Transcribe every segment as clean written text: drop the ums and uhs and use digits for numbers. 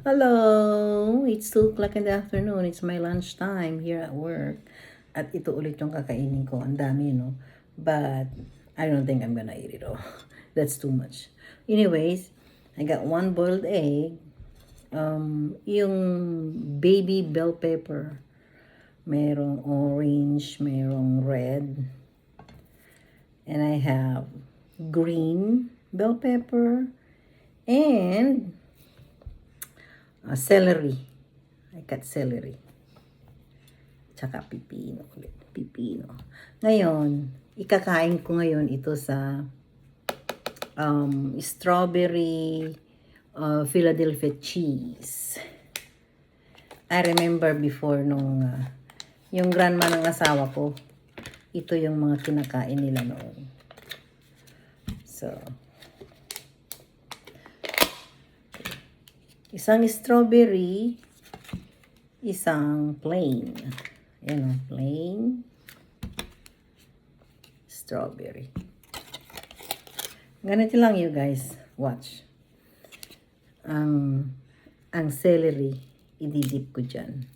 Hello! It's 2 o'clock in the afternoon. It's my lunchtime here at work. At ito ulit yung kakainin ko. Ang dami, no? But, I don't think I'm gonna eat it all. That's too much. Anyways, I got one boiled egg. Yung baby bell pepper. Merong orange, merong red. And I have green bell pepper. And celery. I cut celery. Tsaka pipino ulit. Pipino. Ngayon, ikakain ko ngayon ito sa strawberry Philadelphia cheese. I remember before nung yung grandma ng asawa ko, ito yung mga kinakain nila noon. So, isang strawberry, isang plain. Yan o, plain strawberry. Ganito lang you guys. Watch. Ang celery, ididip ko dyan.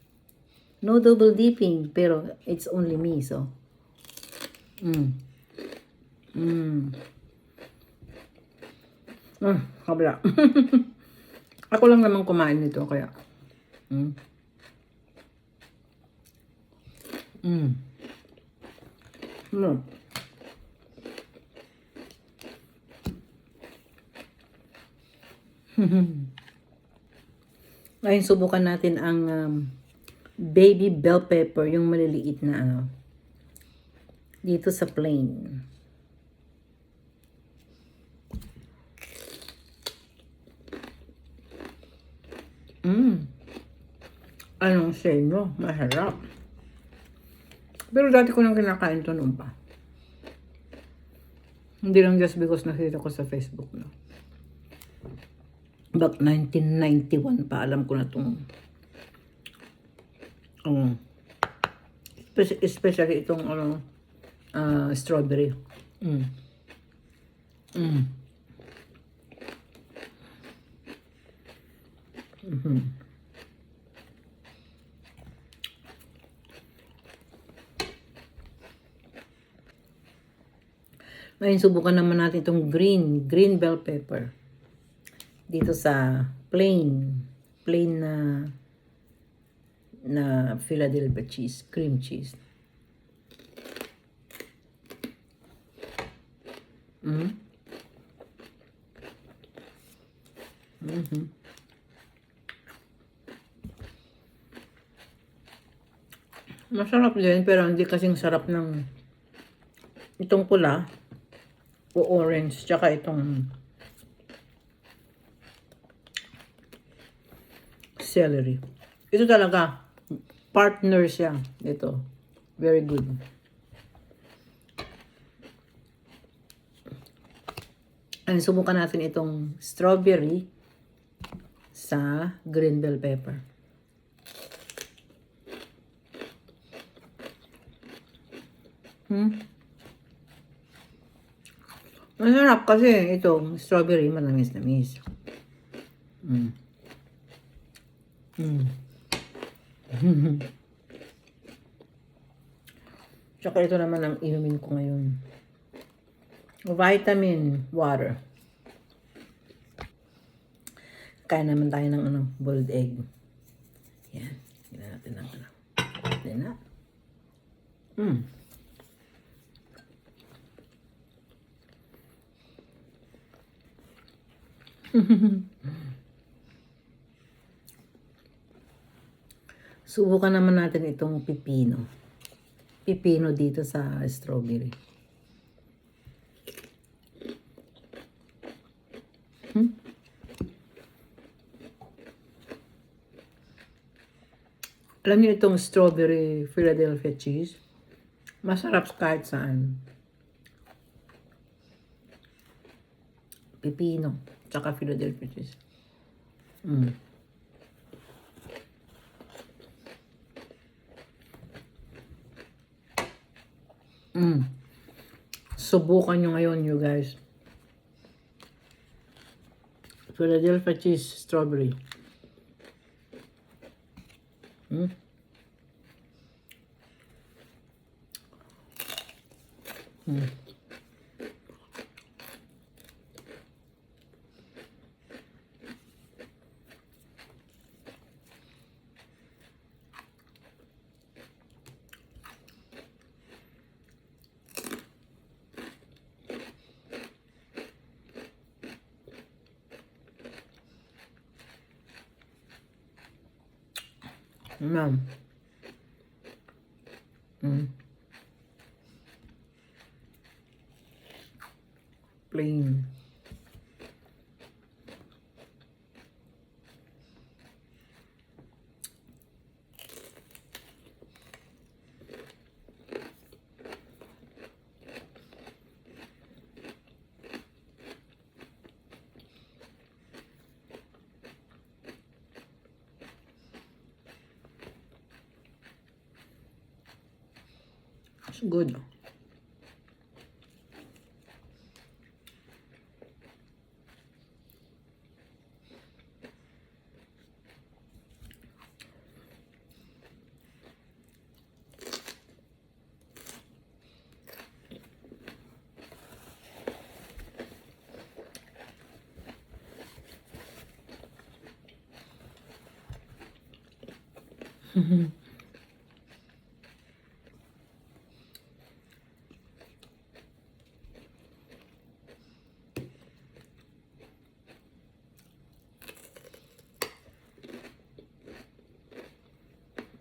No double dipping, pero it's only me, so. Kabla. Ako lang naman kumain nito, kaya. Ngayon, subukan natin ang baby bell pepper, yung maliliit na ano. Dito sa plain. Anong say no? Masarap. Pero dati ko nang kinakain to noon pa. Hindi lang just because nakita ko sa Facebook, no? Back 1991 pa, alam ko na itong especially itong strawberry. Ngayon, subukan naman natin itong green bell pepper. Dito sa plain na Philadelphia cheese, cream cheese. Masarap din, pero hindi kasing sarap ng itong pula o orange, tsaka itong celery. Ito talaga, partner siya. Ito, very good. And subukan natin itong strawberry sa green bell pepper. Masarap kasi itong strawberry, manamis-namis. Tsaka ito naman ang inumin ko ngayon. Vitamin water. Kaya naman tayo ng boiled egg. Yan. Gina natin ng Yan na. Subukan naman natin itong pipino. Pipino dito sa strawberry. Alam niyo itong strawberry Philadelphia cheese? Masarap kahit saan. Pipino, tsaka Philadelphia cheese. Subukan nyo ngayon, you guys. Philadelphia cheese strawberry. Hmm? Hmm. Ma'am. Hmm. Plain. It's good.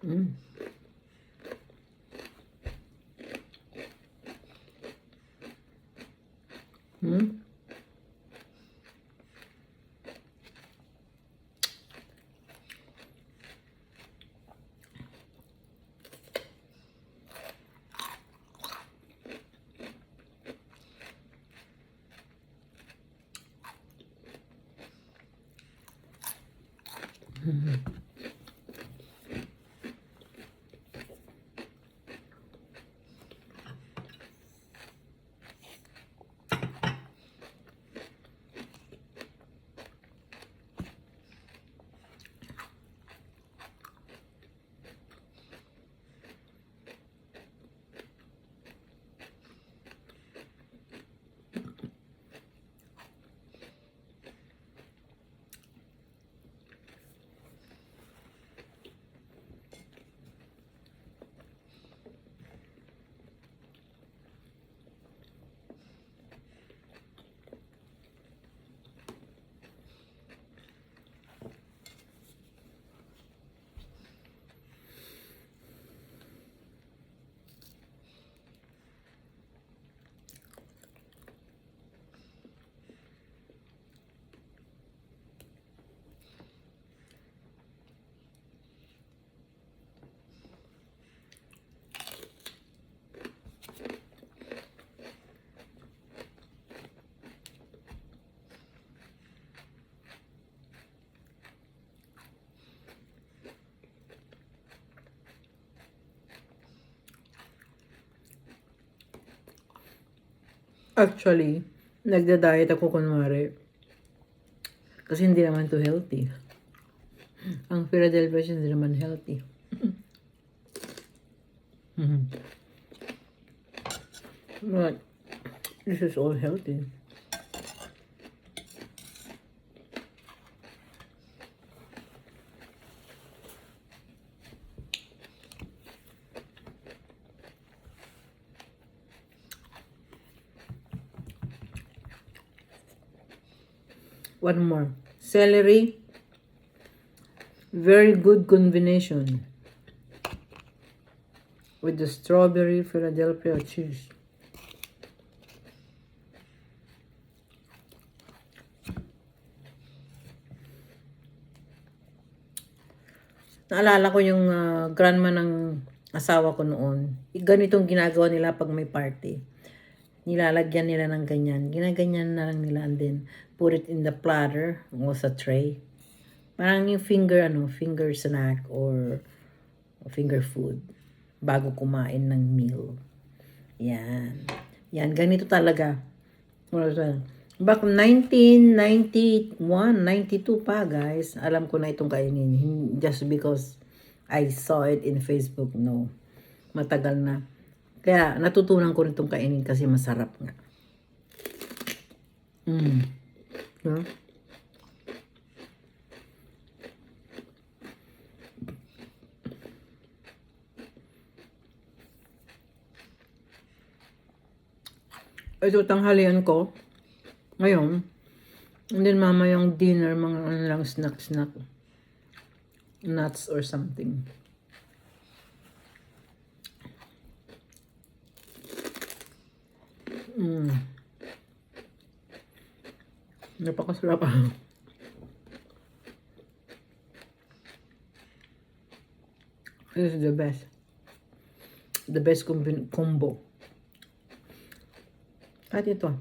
Mm. Mm. Actually, nagda-diet ako kunwari. Kasi hindi naman to healthy. Ang Philadelphia hindi naman healthy. Mhm. But this is all healthy. One more. Celery. Very good combination with the strawberry Philadelphia cheese. Naalala ko yung grandma ng asawa ko noon. Ganitong ginagawa nila pag may party. Nilalagyan nila ng ganyan. Ginaganyan na lang nila and then put it in the platter o sa tray. Parang yung finger snack or finger food bago kumain ng meal. Yan. Yan, ganito talaga. Back 1991, 92 pa guys, alam ko na itong kainin. Just because I saw it in Facebook. No. Matagal na. Kaya natutunan ko rin itong kainin kasi masarap nga. Yeah. Ito tanghalian ko. Ngayon. And then mamayang dinner, mga ano lang, snack. Nuts or something. Napakasarap. This is the best. The best combo. At ito.